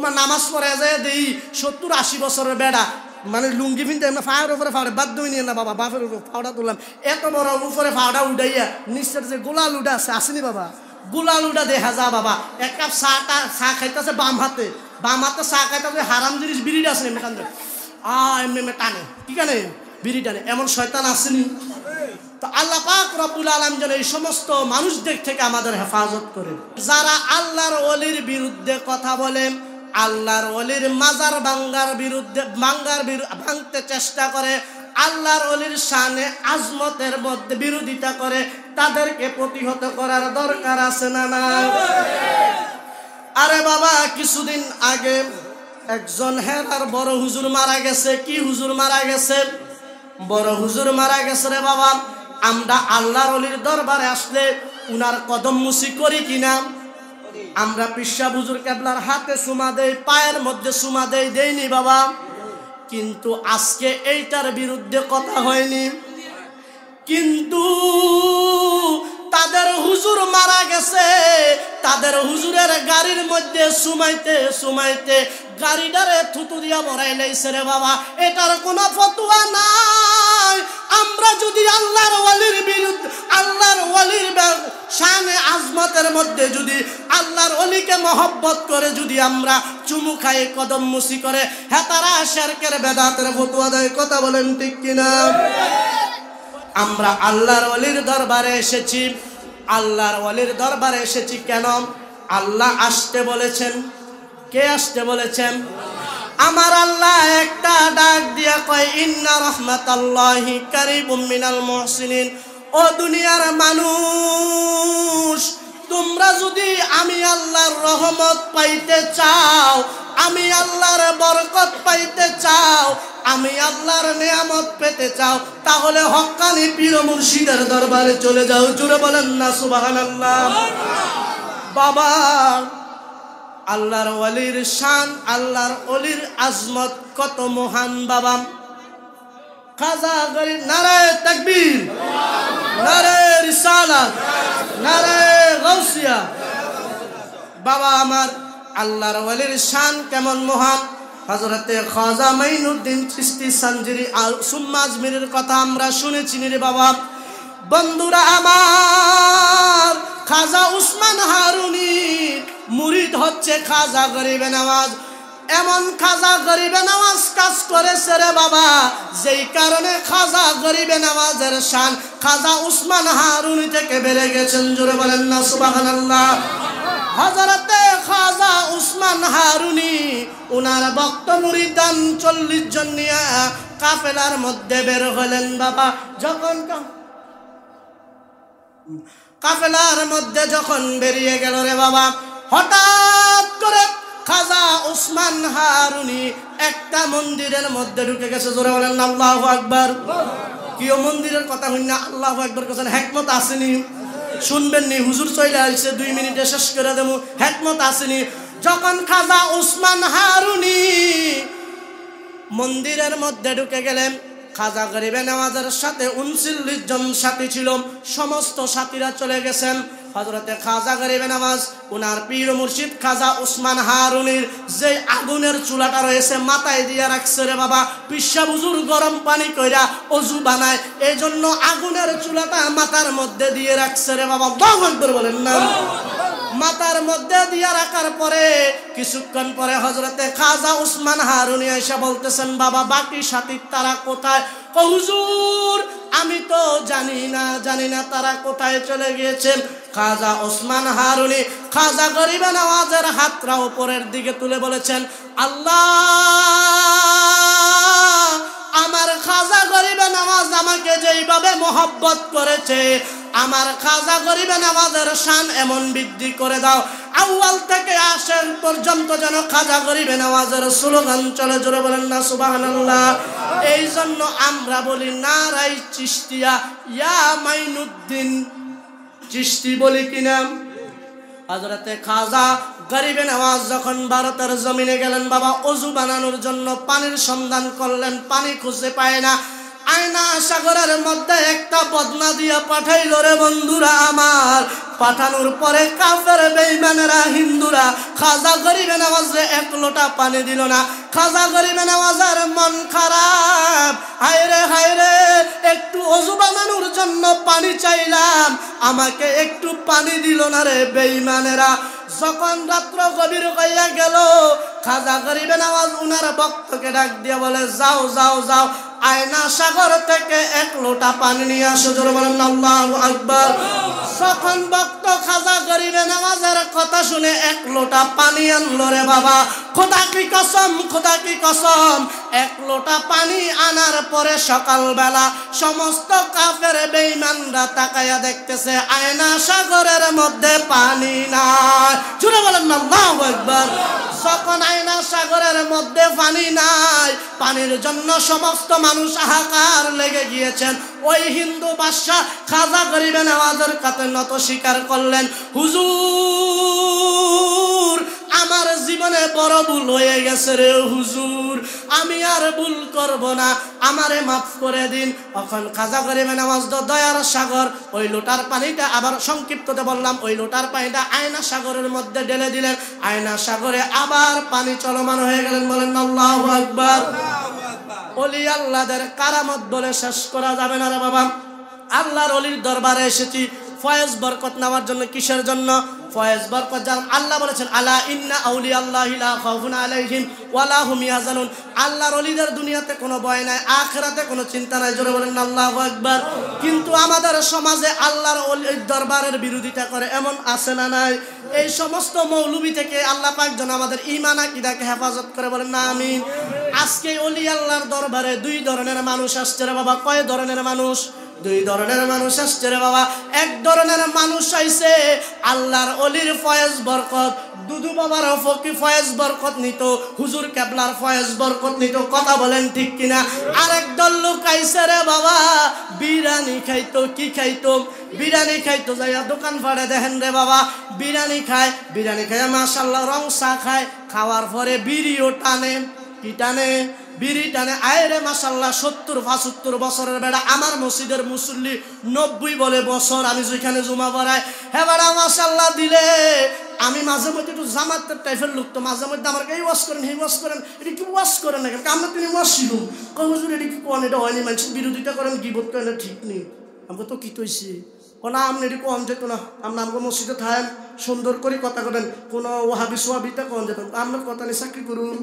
ওমা নামাজ পড়ে যায় দেই 70-80 বছরের বেড়া মানে লুঙ্গি পিনতে আমরা ফাওয়ার উপরে ফাওয়ার বাদ দই নিয়ে না বাবা বাপের উপরে ফাওয়াটা তুললাম এত বড় উপরে ফাওয়াটা উঠাইয়া নিচের যে গোলাল উঠা আছে আসেনি বাবা গোলাল উঠা দেখা যা বাবা এক কাপ চা খাইতেছে বাম হাতে চা খাইতেছে হারাম জিনিস বিড়িটা আছে এমনি কান্দে এমনি টানে কি কানে বিড়ি টানে এমন শয়তান আসেনি তো আল্লাহ পাক রব্বুল আলামিন যেন এই সমস্ত মানুষদের থেকে আমাদের হেফাজত করেন যারা আল্লাহর ওলির বিরুদ্ধে কথা বলেন আল্লাহর ওলির মাজার ভাঙতে চেষ্টা করে আল্লাহর ওলির শানে আজমতের মধ্যে বিরোধিতা করে তাদেরকে প্রতিহত করার দরকার আছে না না আরে বাবা কিছুদিন আগে একজন হেরার বড় হুজুর মারা গেছে কি হুজুর মারা গেছে বড় হুজুর মারা গেছে রে বাবা আমরা আল্লাহর ওলির দরবারে আসলে উনার কদম মুসি করি কিনা আমরা পিসা হুজুর কেবলার হাতে চুমা দেই পায়ের মধ্যে চুমা দেইনি বাবা কিন্তু আজকে এইটার বিরুদ্ধে কথা হয়নি কিন্তু তাদের হুজুর মারা গেছে তাদের হুজুরের গাড়ির মধ্যে সুমাইতে গাড়িটারে থুতু দিয়া ভরাই লাইছে রে বাবা এটার কোনো ফতোয়া নাই আমরা যদি আল্লাহর ওলির বিরুদ্ধে আল্লাহর ওলির শানে আজমতের মধ্যে যদি আল্লাহর ওলিকে মহব্বত করে যদি আমরা চুমু খাই কদম মুসি করে হ্যাঁ তারা শিরকের বেদাতের ফতোয়া দেয় কথা বলেন ঠিক কিনা আমরা আল্লাহর ওলির দরবারে এসেছি আল্লাহর ওলির দরবারে এসেছি কেন আল্লাহ আসতে বলেছেন কে আসতে বলেছেন আমার আল্লাহ একটা ডাক দিয়া কয় ইন্না রাহমাতাল্লাহি কারীবুম মিনাল মুহসিনিন ও দুনিয়ার মানুষ তোমরা যদি আমি আল্লাহর রহমত পাইতে চাও আমি আল্লাহর বরকত পাইতে চাও আমি আল্লাহর নিয়ামত পেতে চাও তাহলে হক্কানি পীর মুর্শিদের দরবারে চলে যাও জোরে বলেন না সুবহানাল্লাহ বাবা আল্লাহর ওলির শান আল্লাহর ওলির আজমত কত মহান বাবা খাজা গরিব নারায়ে তাকবীর নারায়ে রিসালাত নারায়ে গাউসিয়া বাবা আমার আল্লাহর ওলির শান কেমন মহান হযরতে খাজা মাইনুদ্দিন চিশতি সানজিরি সুম্মা আজমিরের কথা আমরা শুনেছি রে বাবা বন্ধুরা আমার খাজা উসমান হারুনি মুরিদ হচ্ছে খাজা গরিবে নওয়াজ এমন খাজা গরিবে নওয়াজ কাজ করেছে রে বাবা যেই কারণে খাজা গরিবে নওয়াজের শান খাজা উসমান হারুনি থেকে বেড়ে গেছেন জোরে বলেন না সুবহানাল্লাহ হযরতে খাজা উসমান হারুনি উনার ভক্ত মুরিদান 40 জন নিয়ে কাফেলার মধ্যে বের হলেন বাবা যখন কাফেলার মধ্যে যখন বেরিয়ে গেল রে বাবা হঠাৎ করে খাজা উসমান হারুনি একটা মন্দিরের মধ্যে ঢুকে গেছে জোরে বলেন আল্লাহু আকবার কিও মন্দিরের কথা হই না আল্লাহু আকবার কোন হিকমত আসেনি শুনবেন নি হুজুর চলে আইছে 2 মিনিটে শেষ করে দেবো হিকমত আসেনি যখন খাজা উসমান হারুনি মন্দিরের মধ্যে ঢুকে গেলেন খাজা গরিবে নওয়াজের সাথে 39 জন সাথী ছিল সমস্ত সাথীরা চলে গেছেন হযরতে খাজা গরিবে নওয়াজ উনার পীর মুর্শিদ খাজা উসমান হারুনির যে আগুনের চুলাটা রয়েছে মাথায় দিয়ে রাখছে রে বাবা পিসা হুজুর গরম পানি কইরা ওযু বানায় এইজন্য আগুনের চুলাটা মাথার মধ্যে দিয়ে রাখছে রে বাবা আল্লাহু আকবার বলেন না মাথার মধ্যে দিয়ে রাখার পরে কিছুক্ষণ পরে হযরতে খাজা উসমান হারুনি এসে বলতেছেন বাবা বাকি সাথী তারা কোথায় ও হুজুর আমি তো জানি না তারা কোথায় চলে গিয়েছেন খাজা উসমান হারুনি খাজা গরিবে নওয়াজের হাতটা উপরের দিকে তুলে বলেছেন আল্লাহ আমার খাজা গরিবে নওয়াজ আমাকে যেইভাবে মহব্বত করেছে আমার খাজা গরিবে নওয়াজের শান এমন বৃদ্ধি করে দাও আউয়াল থেকে আশের পর্যন্ত যেন খাজা গরিবে নওয়াজের স্লোগান চলে জোরে বলেন না সুবহানাল্লাহ এই জন্য আমরা বলি নারাই চিশতিয়া ইয়া মাইনুদ্দিন চিশতি বলি কিনা হযরতে খাজা গরিবে নওয়াজ যখন ভারতের জমিনে গেলেন বাবা ওযু বানানোর জন্য পানির সন্ধান করলেন পানি খুঁজে পায় না আয়না সাগরের মধ্যে একটা বদনা দিয়া পাঠাইল রে বন্ধুরা আমার পাঠানোর পরে কাফের বেঈমানেরা হিন্দুরা খাজা গরিবে নওয়াজে এক লোটা পানি দিল না। খাজা গরিবে নওয়াজের মন খারাপ, হায়রে একটু ওযু বানানোর জন্য পানি চাইলাম, আমাকে একটু পানি দিল না রে বেঈমানেরা। যখন রাত্র গভীর হইয়া গেল, খাজা গরিবে নওয়াজ উনার ভক্তকে ডাক দিয়ে বলে, যাও যাও যাও, আয়না সাগর থেকে এক লোটা পানি নিয়ে আসো। জোরে বলেন আল্লাহু আকবার। যখন ভক্ত খাজা গরিবে নওয়াজের কথা শুনে এক লোটা পানি আনলো রে বাবা, খোদা কি কসম, খোদা কি কসম, এক লোটা পানি আনার পরে সকালবেলা সমস্ত কাফের বেঈমানরা তাকায়া দেখতেছে আয়না সাগরের মধ্যে পানি নাই। জোরে বলেন আল্লাহু আকবার। যখন আয়না সাগরের মধ্যে পানি নাই, পানির জন্য সমস্ত মানুষ হাহাকার লেগে গিয়েছেন। ওই হিন্দু বাদশা খাজা গরিবে নওয়াজের কাছে নত স্বীকার করলেন, হুজুর আমার জীবনে বড় ভুল হয়ে গেছে রে হুজুর, আমি আর ভুল করব না, আমারে মাফ করে দিন। এখন খাজা গরিবে নওয়াজ দয়ার সাগর, ওই লোটার পানিটা আবার সংক্ষিপ্ততে বললাম, ওই লোটার পানিটা আয়না সাগরের মধ্যে ঢেলে দিলেন। আয়না সাগরে আবার পানি চলমান হয়ে গেলেন। বলেন আল্লাহু আকবার। ওলি আল্লাহদের কারামত বলে শেষ করা যাবে না রে বাবা। আল্লাহর ওলির দরবারে এসেছি ফয়েজ বরকত নেওয়ার জন্য। কিসের জন্য? ফয়েজ বরকত। যার আল্লাহ বলেছেন, আলা ইন্না আউলিয়া আল্লাহি লা খাউফুন আলাইহিম ওয়ালা হুম ইয়াহজানুন। আল্লাহর ওলিদের দুনিয়াতে কোনো ভয় নাই, আখিরাতে কোনো চিন্তা নাই। জোরে বলেন আল্লাহু আকবার। কিন্তু আমাদের সমাজে আল্লাহর ওলির দরবারের বিরোধিতা করে এমন আছে না নাই? এই সমস্ত মৌলবি থেকে আল্লাহ পাক যেন আমাদের ঈমান আকীদাকে হেফাজত করে। বলেন না আমিন। আজকে ওলি আল্লাহর দরবারে দুই ধরনের মানুষ আসছে রে বাবা। কয় ধরনের মানুষ? দুই ধরনের মানুষ আসছে রে বাবা। এক ধরনের মানুষ আইছে আল্লাহর ওলির ফয়েজ বরকত, দুদু বাবার ফকি ফয়েজ বরকত নিত, হুজুর কেবলার ফয়েজ বরকত নিত। কথা বলেন ঠিক কিনা? আরেক দল লোক আইছে রে বাবা, বিরিয়ানি খাইতো। কি খাইতো? বিরিয়ানি খাইতো। যাইয়া দোকান ফাড়ে দেখেন রে বাবা, বিরিয়ানি খায়, বিরিয়ানি খায় মাশাআল্লাহ রং চা খায়, খাওয়ার পরে বিড়িও টানে। কি টানে? বিড়ি টানে। আয়রে মাশাআল্লাহ 70-75 বছরের বেড়া। আমার মসজিদের মুসল্লি 90 বলে বছর, আমি যেখানে জুমা পড়াই। হ্যাঁ বেড়া মাশাআল্লাহ দিলে আমি মাঝে মধ্যে একটু জামাতের টাইপের লোক, তো মাঝে মধ্যে আমার এই ওয়াশ করেন, এই ওয়াশ করেন, এটা কি ওয়াশ করেন না কেন? আমরা তিনি ওয়াশ ছিল হুজুর, এটা কি কোন, এটা হয়নি, মানুষের বিরোধিতা করেন, গিবত করেন, ঠিক নেই। আমাকে তো কি তৈছি কোনো আমনে এটি কম যেত না। আমরা আমাকে মসজিদে থাকেন, সুন্দর করে কথা করেন, কোনো ওয়াহাবি সোয়াবিটা কম যেত। আপনার কথা নিয়ে চাকরি করুন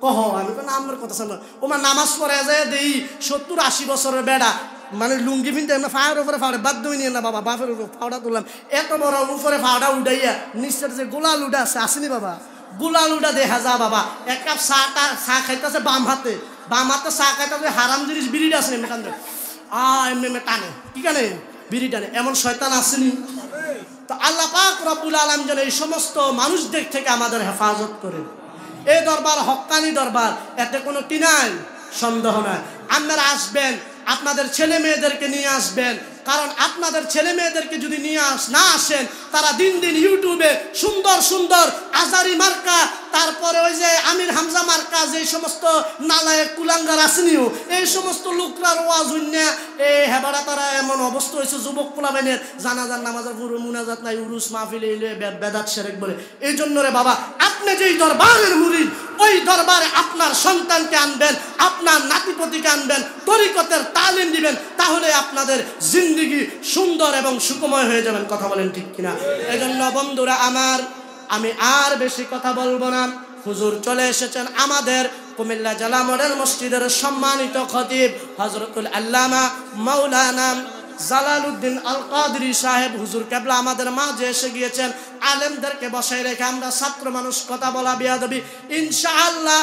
কহ, আমি তো নামের কথা শুনলাম। ওমার নামাজ পড়ে যায় দেই 70-80 বছরের বেড়া, মানে লুঙ্গি ফিনতে ফাড়ের উপরে ফাড়ে, বাদ দই নিয়ে না বাবা, বাপের উপর ফাওড়া তুললাম, এত বড় উপরে ফাওড়া উঠাইয়া নিচের যে গোলাল উডা আছে, আসেনি বাবা, গোলাল উডা দেখা যা বাবা। এক কাপ চা খাইতেছে বাম হাতে চা খাইতেছে, হারাম জিনিস বিড়িটা আছে এমনি কান্দে, এমনি টানে। কি কানে? বিড়ি টানে। এমন শয়তান আসেনি? তো আল্লাহ পাক রব্বুল আলামিন যেন এই সমস্ত মানুষদের থেকে আমাদের হেফাজত করে। এই দরবার হক্কানি দরবার, এতে কোনো কি নাই, সন্দেহ নাই। আপনারা আসবেন, আপনাদের ছেলে মেয়েদেরকে নিয়ে আসবেন, কারণ আপনাদের ছেলে মেয়েদেরকে যদি নিয়ে না আসেন, তারা দিন দিন ইউটিউবে সুন্দর সুন্দর আজারি মার্কা, তারপরে ওই যে আমির হামজা মার্কা, যে সমস্ত নালায়েক কুলাঙ্গার আসেনিও, এই সমস্ত লোকরার ওয়াজ হইনা এই হেবারা তারা এমন অবস্থা হয়েছে, যুবক পোলাবেনের জানাজার নামাজের পুরো মুনাজাত নাই, উরুস মাহফিল এলে বেদাত শিরক বলে। এই জন্য রে বাবা, আপনি যেই দরবারের মুরিদ, ওই দরবারে আপনার সন্তানকে আনবেন, আপনার নাতিপতিকে আনবেন, তরিকতের তালিম দিবেন, তাহলে আপনাদের জিন্দেগি সুন্দর এবং সুখময় হয়ে যাবেন। কথা বলেন ঠিক কিনা? এই জন্য বন্ধুরা আমার, আমি আর বেশি কথা বলবো না। হুজুর চলে এসেছেন আমাদের কুমিল্লা জেলা মডেল মসজিদের সম্মানিত খতিব হযরতুল আল্লামা মাওলানা জালালউদ্দিন আল কাদরি সাহেব হুজুর কেবলা আমাদের মাঝে এসে গিয়েছেন। আলেমদেরকে বসাই রেখে আমরা ছাত্র মানুষ কথা বলা বিয়াদবি, ইনশাআল্লাহ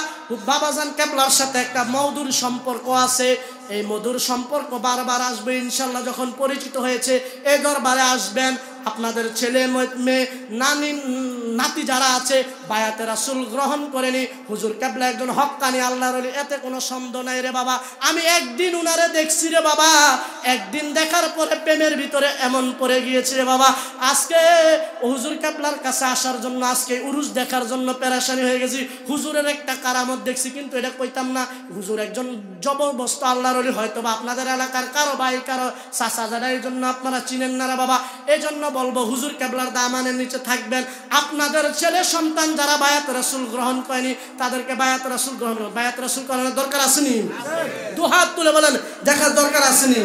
বাবাজান কেবলার সাথে একটা মধুর সম্পর্ক আছে। এই মধুর সম্পর্ক বারবার আসবে ইনশাআল্লাহ। যখন পরিচিত হয়েছে এই দরবারে আসবেন, আপনাদের ছেলে মেয়ে, নাতি যারা আছে বায়াতে রাসূল গ্রহণ করেনি। হুজুর কেবলা একজন হক্কানি আল্লাহর ওলি, এতে কোনো সন্দেহ নাই রে বাবা। আমি একদিন উনারে দেখছি রে বাবা, একদিন দেখার পরে প্রেমের ভিতরে এমন পড়ে গিয়েছি রে বাবা, আজকে হুজুর কেবলার কাছে আসার জন্য, আজকে উরুস দেখার জন্য পেরেশানি হয়ে গেছি। হুজুরের একটা কারামত দেখছি, কিন্তু এটা কইতাম না। হুজুর একজন জবরদস্ত আল্লাহর ওলি, হয়তো বা আপনাদের এলাকার কারো ভাই কারো চাচা যারা, এই জন্য আপনারা চিনেন না রে বাবা। এই জন্য বলবো হুজুর কেবলার দামানের নিচে থাকবেন। আপনাদের ছেলে সন্তান যারা বায়াত রাসূল গ্রহণ করেনি তাদেরকে বায়াত রাসূল গ্রহণ করুন। বায়াত রাসূল করানোর দরকার আসেনি? দু হাত তুলে বলেন, দেখার দরকার আসেনি?